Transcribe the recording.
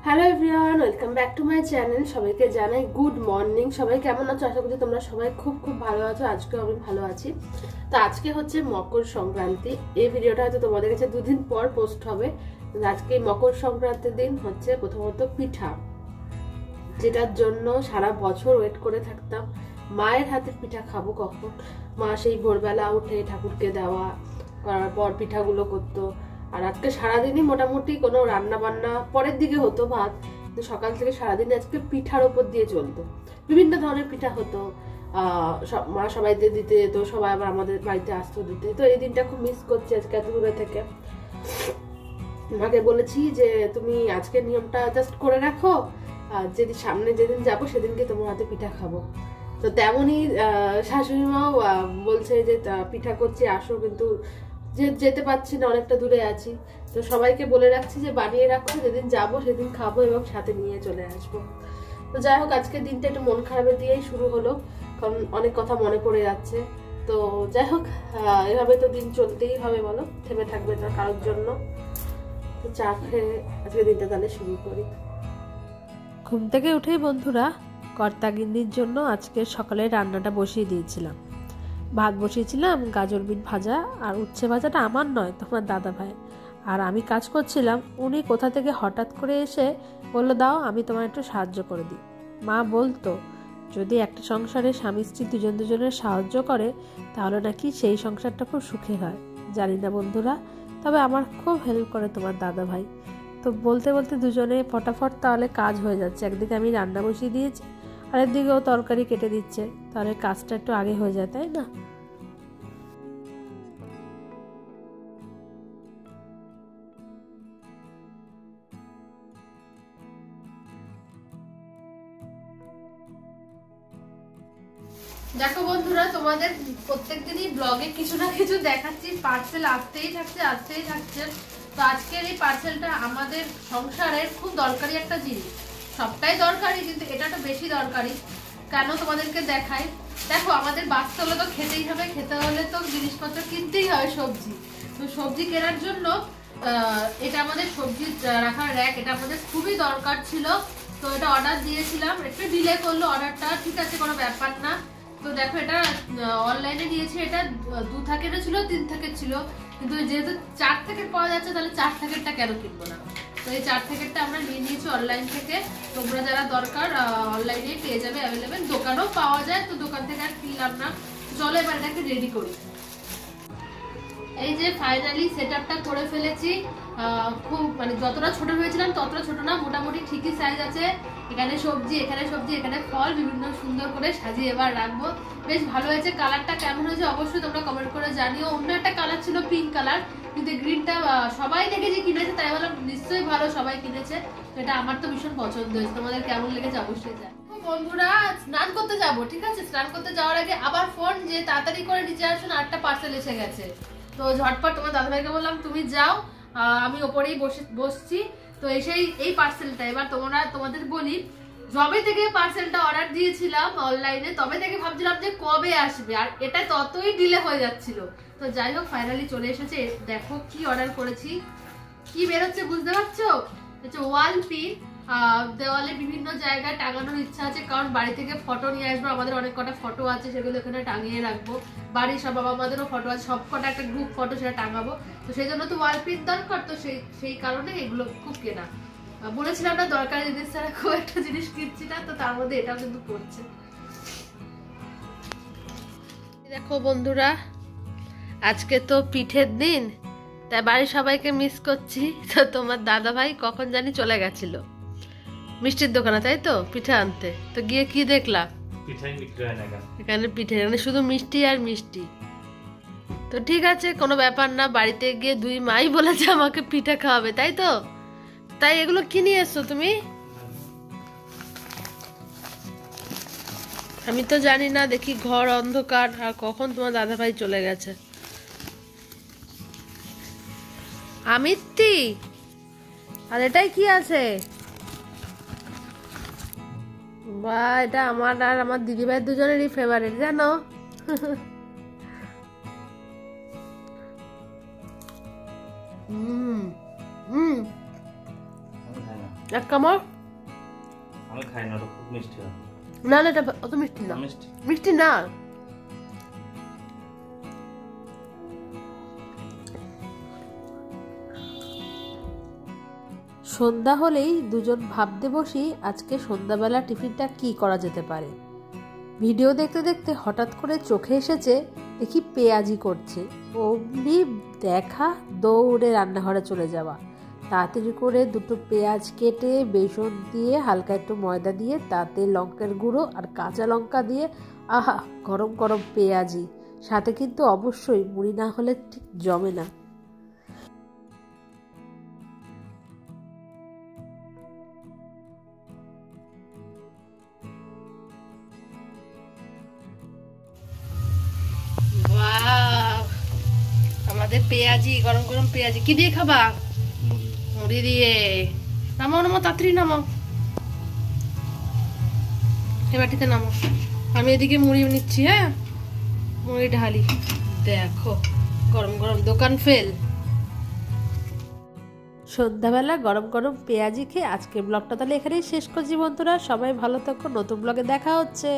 Hello everyone, welcome back to my channel. সবাইকে জানাই good morning. সবাই কেমন আছো? আশা করছি তোমরা সবাই খুব খুব ভালো আছো। আজকেও আমি ভালো আছি। তো আজকে হচ্ছে মকর সংক্রান্তি। এই ভিডিওটা হয়তো তোমাদের কাছে দুদিন পর পোস্ট হবে। আজকে মকর সংক্রান্তির দিন হচ্ছে প্রথমত পিঠা, যেটার জন্য সারা বছর ওয়েট করে থাকতাম। মায়ের হাতের পিঠা খাবো কখন। মা সেই ভোরবেলা উঠে ঠাকুরকে দেওয়া করার পর পিঠাগুলো করতো। আর আজকে সারাদিনই মোটামুটি কোনো রান্না বান্না পরের দিকে হতো ভাত, কিন্তু সকাল থেকে সারাদিন আজকে পিঠার ওপর দিয়ে চলতো। বিভিন্ন ধরনের পিঠা হতো, মা সবাইকে দিতে যেত, সবাই আবার আমাদের বাড়িতে আসতো দিতে। তো এই দিনটা খুব মিস করছি আজকে এত দূরে থেকে। মাকে বলেছি যে তুমি আজকে নিয়মটা জাস্ট করে রাখো, আর যদি সামনে যেদিন যাবো সেদিনকে তোমার হাতে পিঠা খাবো। তো তেমনই শাশুড়ি মাও বলছে যে পিঠা করছি আসো, কিন্তু যেতে পারছি না, অনেকটা দূরে আছি। তো সবাইকে বলে রাখছি যে বানিয়ে রাখো, যেদিন যাবো সেদিন খাবো এবং সাথে নিয়ে চলে আসবো। তো যাই হোক, আজকের দিনটা একটু মন খারাপের দিয়েই শুরু হলো, কারণ অনেক কথা মনে পড়ে যাচ্ছে। তো যাই হোক, এভাবে তো দিন চলতেই হবে, বলো, থেমে থাকবে না কারোর জন্য। তো চা খেয়ে আজকের দিনটা তাহলে শুরু করি। ঘুম থেকে উঠেই বন্ধুরা কর্তাগিন্নির জন্য আজকে সকালে রান্নাটা বসিয়ে দিয়েছিলাম। ভাত বসিয়েছিলাম, গাজর বিট ভাজা, আর উচ্ছে ভাজাটা আমার নয়, তোমার দাদা ভাই। আর আমি কাজ করছিলাম, উনি কোথা থেকে হঠাৎ করে এসে বলল, দাও আমি তোমার একটু সাহায্য করে দিই। মা বলতো যদি একটা সংসারে স্বামী স্ত্রী দুজনের সাহায্য করে তাহলে নাকি সেই সংসারটা খুব সুখে হয়। জানি না বন্ধুরা, তবে আমার খুব হেল্প করে তোমার দাদা ভাই। তো বলতে বলতে দুজনে ফটাফট তাহলে কাজ হয়ে যাচ্ছে। একদিকে আমি রান্না বসিয়ে দিয়েছি, আরেকদিকেও তরকারি কেটে দিচ্ছে, তাহলে কাজটা একটু আগে হয়ে যায়, তাই না? দেখো বন্ধুরা, তোমাদের প্রত্যেকদিনই ব্লগে কিছু না কিছু দেখাচ্ছি, পার্সেল আসতেই থাকছে। তো আজকের এই পার্সেলটা আমাদের সংসারের খুব দরকারি একটা জিনিস। সবটাই দরকারি, কিন্তু এটা তো বেশি দরকারি। কেন তোমাদেরকে দেখাই। দেখো, আমাদের বাঁচতে হলে তো খেতেই হবে, খেতে হলে তো জিনিসপত্র কিনতেই হয়, সবজি। তো সবজি কেনার জন্য এটা আমাদের সবজি রাখার র্যাক, এটা আমাদের খুবই দরকার ছিল। তো এটা অর্ডার দিয়েছিলাম, একটু ডিলে করলো অর্ডারটা, ঠিক আছে, কোনো ব্যাপার না। তো দেখো, এটা অনলাইনে নিয়েছি। এটা 2 থাকেরও ছিল, 3 থাকের ছিল, কিন্তু যেহেতু 4 থাকের পাওয়া যাচ্ছে, তাহলে 4 থাকেরটা কেন কিনবো না। তো এই 4 থাকেরটা আমরা নিয়ে নিয়েছি অনলাইন থেকে। তোমরা যারা দরকার অনলাইনে পেয়ে যাবে, অ্যাভেলেবেল, দোকানেও পাওয়া যায়। তো দোকান থেকে আর কিনলাম না। চলো এবার এটাকে রেডি করি। এই যে ফাইনালি সেটআপটা করে ফেলেছি। খুব মানে যতটা ছোট ভেবেছিলাম ততটা ছোট না, মোটামুটি ঠিকই সাইজ আছে। এখানে সবজি, এখানে ফল, বিভিন্ন সুন্দর করে সাজিয়ে এবার রাখবো। বেশ ভালো হয়েছে। কালারটা কেমন হয়েছে অবশ্যই তোমরা কমেন্ট করে জানিও। অন্য একটা কালার ছিল পিঙ্ক কালার, কিন্তু গ্রিনটা সবাই দেখেছি কিনেছে, তাই বললাম নিশ্চয়ই ভালো, সবাই কিনেছে। এটা আমার তো ভীষণ পছন্দ হয়েছে। তোমাদের কেমন লেগেছে অবশ্যই জানি। বন্ধুরা, স্নান করতে যাবো, ঠিক আছে। স্নান করতে যাওয়ার আগে আবার ফোন যে তাড়াতাড়ি করে নিচে আসুন, 8টা পার্সেল এসে গেছে। তো ঝটপট তোমার দাদাভাইকে বললাম তুমি যাও, আমি ওপরেই বসছি। তো এই পার্সেলটা এবার তোমাদের বলি, যবে থেকে পার্সেলটা অর্ডার দিয়েছিলাম অনলাইনে, তবে থেকে ভাবছিলাম যে কবে আসবে, আর এটা ততই ডিলে হয়ে যাচ্ছিল। তো যাই হোক, ফাইনালি চলে এসেছে। দেখো কি অর্ডার করেছি, কি বেরোচ্ছে বুঝতে পারছো? হচ্ছে ওয়াল পিন। দেওয়ালে বিভিন্ন জায়গায় টাঙানোর ইচ্ছা আছে, কারণ বাড়ি থেকে ফটো নিয়ে আসবো। আমাদের অনেক কটা ফটো আছে, সেগুলো এখানে টাঙিয়ে রাখবো। বাড়ির সব বাবা মাদেরও ফটো আছে, সব কটা একটা গ্রুপ ফটো, সেটা টাঙাবো। তো সেই জন্য তো ওয়াল পিন দরকার। তো সেই কারণে এগুলো খুব কেনা। বলেছিলাম না দরকারি জিনিস ছাড়া খুব একটা জিনিস কিনছি না, তো তার মধ্যে এটাও কিন্তু পড়ছে। দেখো বন্ধুরা, আজকে তো পিঠের দিন, তাই বাড়ির সবাইকে মিস করছি। তো তোমার দাদা ভাই কখন জানি চলে গেছিল মিষ্টির দোকানে, তাই তো, পিঠা আনতে। তো গিয়ে কি দেখলাম, এখানে পিঠে, এখানে শুধু মিষ্টি আর মিষ্টি। তো ঠিক আছে, কোনো ব্যাপার না। বাড়িতে গিয়ে 2 মাই বলেছে আমাকে পিঠা খাওয়াবে, তাই তো। তাই এগুলো কি নিয়ে এসছো তুমি? আমি তো জানি না, দেখি ঘর অন্ধকার, আর কখন তোমার দাদা ভাই চলে গেছে। আমিত্তি, আর এটাই কি আছে? বা, এটা আমার আর আমার দিদিভাই দুজনেরই ফেভারিট, জানো। এক কামড়। আমি খাই না, ওটা খুব মিষ্টি হয়। না না, এটা অত মিষ্টি না। মিষ্টি মিষ্টি না। সন্ধ্যা হলেই দুজন ভাবতে বসি আজকে সন্ধ্যাবেলা টিফিনটা কি করা যেতে পারে। ভিডিও দেখতে দেখতে হঠাৎ করে চোখে এসেছে, দেখি পেঁয়াজি করছে। অমনি দেখা, দৌড়ে রান্নাঘরে চলে যাওয়া, তাড়াতাড়ি করে দুটো পেঁয়াজ কেটে বেসন দিয়ে হালকা একটু ময়দা দিয়ে তাতে লঙ্কার গুঁড়ো আর কাঁচা লঙ্কা দিয়ে, আহা গরম গরম পেঁয়াজি, সাথে কিন্তু অবশ্যই মুড়ি না হলে ঠিক জমে না। ওয়াও, আমাদের পেঁয়াজি, গরম গরম পেঁয়াজি। কি দিয়ে খাবা? মুড়ি দিয়ে। নামাও নামাও, তাড়াতাড়ি নামাও, এ বাটিতে নামাও। আমি এদিকে মুড়ি নিচ্ছি। হ্যাঁ, মুড়ি ঢালি। দেখো গরম গরম, দোকান ফেল। সন্ধ্যাবেলা গরম গরম পেঁয়াজি খেয়ে আজকের ব্লগটা তাহলে এখানেই শেষ করছি বন্ধুরা। সবাই ভালো থাকো, নতুন ব্লগে দেখা হচ্ছে।